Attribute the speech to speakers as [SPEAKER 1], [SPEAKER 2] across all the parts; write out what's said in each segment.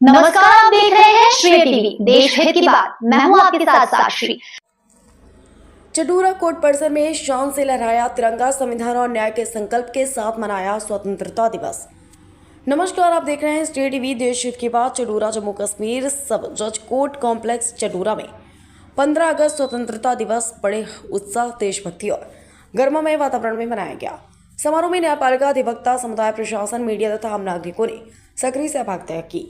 [SPEAKER 1] नमस्कार, आप देख रहे हैं श्रेय टीवी, देश हित की बात। मैं हूं आपके साथ साक्षी।
[SPEAKER 2] चडूरा कोर्ट परिसर में शान से लहराया तिरंगा, संविधान और न्याय के संकल्प के साथ मनाया स्वतंत्रता दिवस। नमस्कार, आप देख रहे हैं श्रेय टीवी, देश हित की बात। चडूरा जम्मू कश्मीर सब जज कोर्ट कॉम्प्लेक्स चडूरा में 15 अगस्त स्वतंत्रता दिवस बड़े उत्साह, देशभक्ति और गर्ममय वातावरण में मनाया गया। समारोह में न्यायपालिका, अधिवक्ता समुदाय, प्रशासन, मीडिया तथा आम नागरिकों ने सक्रिय सहभागिता की।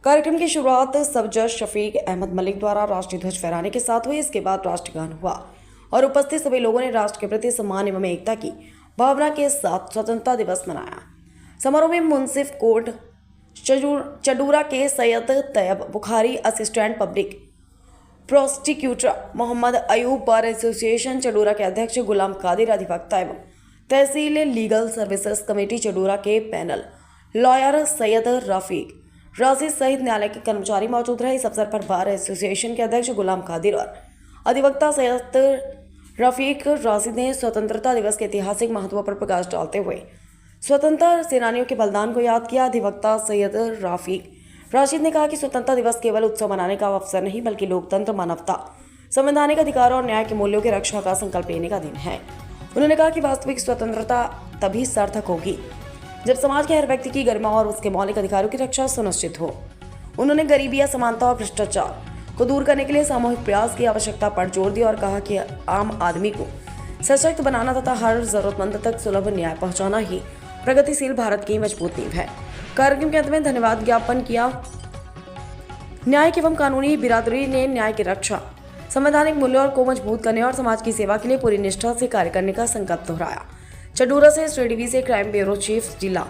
[SPEAKER 2] कार्यक्रम की शुरुआत सब जज शफीक अहमद मलिक द्वारा राष्ट्रीय ध्वज फहराने के साथ हुई। इसके बाद राष्ट्रगान हुआ और उपस्थित सभी लोगों ने राष्ट्र के प्रति सम्मान एवं एकता की भावना के साथ स्वतंत्रता दिवस मनाया। समारोह में मुंसिफ कोर्ट चडूरा के Syed Tayyab Bukhari, assistant public prosecutor Mohammad Ayub, bar association Chadoora के अध्यक्ष गुलाम कादिर, अधिवक्ता एवं तहसील लीगल सर्विसेज कमेटी चडूरा के पैनल लॉयर सैयद रफीक राशिद सहित न्यायालय के कर्मचारी मौजूद रहे। इस अवसर पर बार एसोसिएशन के अध्यक्ष गुलाम कादिर और अधिवक्ता सैयद रफीक राशिद ने स्वतंत्रता दिवस के ऐतिहासिक महत्व पर प्रकाश डालते हुए स्वतंत्रता सेनानियों के बलिदान को याद किया। अधिवक्ता सैयद रफीक राशिद ने कहा कि स्वतंत्रता दिवस केवल उत्सव मनाने का अवसर नहीं, बल्कि लोकतंत्र, मानवता, संवैधानिक अधिकारों और न्याय के मूल्यों की रक्षा का संकल्प लेने का दिन है। उन्होंने कहा कि वास्तविक स्वतंत्रता तभी सार्थक होगी जब समाज के हर व्यक्ति की गरिमा और उसके मौलिक अधिकारों की रक्षा सुनिश्चित हो। उन्होंने गरीबी, असमानता और भ्रष्टाचार को दूर करने के लिए सामूहिक प्रयास की आवश्यकता पर जोर दिया और कहा कि आम आदमी को सशक्त बनाना तथा हर जरूरतमंद तक सुलभ न्याय पहुंचाना ही प्रगतिशील भारत की मजबूत नींव है। कार्यक्रम के अंत में धन्यवाद ज्ञापन किया। न्यायिक एवं कानूनी बिरादरी ने न्याय की रक्षा, संवैधानिक मूल्यों को मजबूत करने और समाज की सेवा के लिए पूरी निष्ठा से कार्य करने का संकल्प दोहराया। चडूरा से श्रेय टीवी से क्राइम ब्यूरो चीफ जिला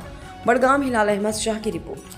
[SPEAKER 2] बड़गाम हिलाल अहमद शाह की report.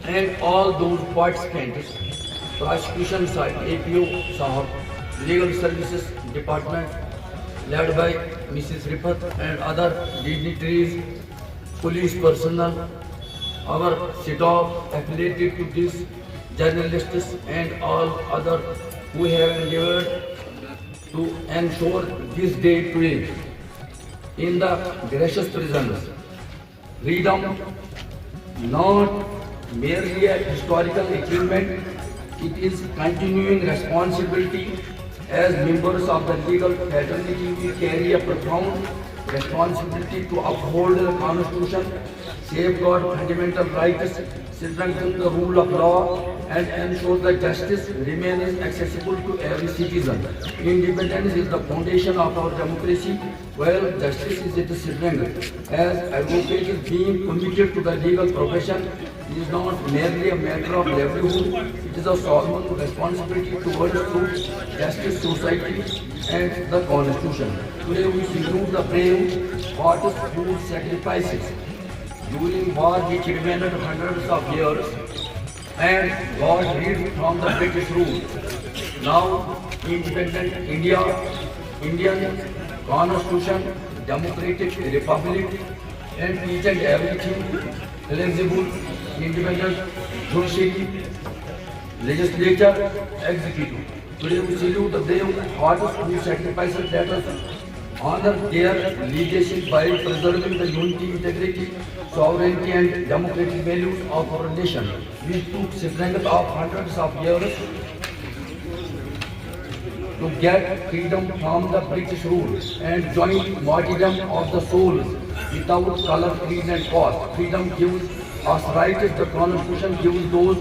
[SPEAKER 3] and all those participants, prosecution side, APO Sahab, Legal Services Department, led by Mrs. Rifat and other dignitaries, police personnel, our staff affiliated to this, journalists and all other who have endeavored to ensure this day today in the gracious presence. Freedom, not merely a historical achievement, it is continuing responsibility. As members of the legal fraternity, we carry a profound responsibility to uphold the Constitution, safeguard fundamental rights, strengthen the rule of law, and ensure that justice remains accessible to every citizen. Independence is the foundation of our democracy, while justice is its strength. As advocates, being committed to the legal profession is not merely a matter of livelihood, it is a solemn responsibility towards truth, justice, society, and the Constitution. Today we salute the brave, martyrs who sacrifices during war which remained hundreds of years and was freed from the British rule. Now, independent India, Indian Constitution, democratic republic, and each and everything flexible, independent judiciary, legislature, executive. Today we salute the brave hearts who sacrifices let us honor their leadership by preserving the unity, integrity, sovereignty and democratic values of our nation. We took strength of hundreds of years to get freedom from the British rule and join martyrdom of the souls without color, creed and caste. Freedom gives us rights, the Constitution gives those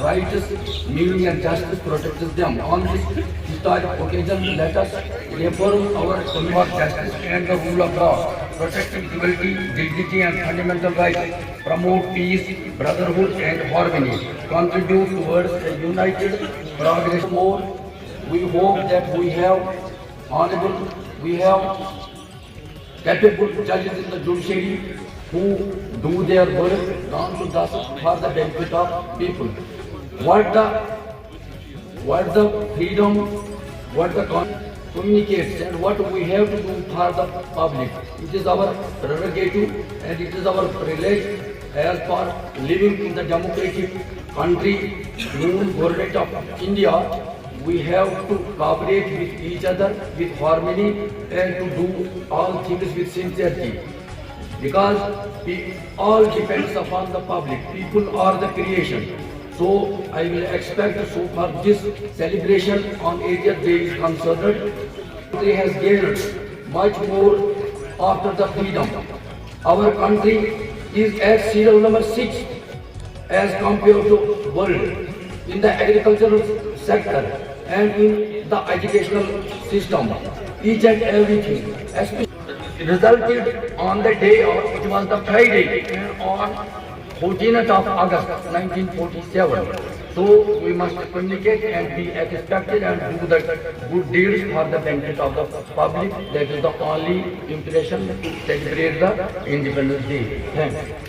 [SPEAKER 3] rights meaning and justice protects them. On this historic occasion, let us reform our commitment of justice and the rule of law, protecting equality, dignity and fundamental rights, promote peace, brotherhood and harmony, contribute towards a united progress more. We hope that we have honorable, we have capable judges in the judiciary who do their work down to dust for the benefit of people. What the freedom, what the communicates and what we have to do for the public. It is our prerogative and it is our privilege as per living in the democratic country, known government of India. We have to cooperate with each other with harmony and to do all things with sincerity. Because it all depends upon the public. People are the creation. So I will expect so far this celebration on 80th day is concerned. Country has gained much more after the freedom. Our country is at serial number 6 as compared to world in the agricultural sector and in the educational system. Each and everything resulted on the day of, it was the Friday, on 14th of August 1947. So we must communicate and be expected and do the good deeds for the benefit of the public. That is the only impression to celebrate the Independence Day. Thanks.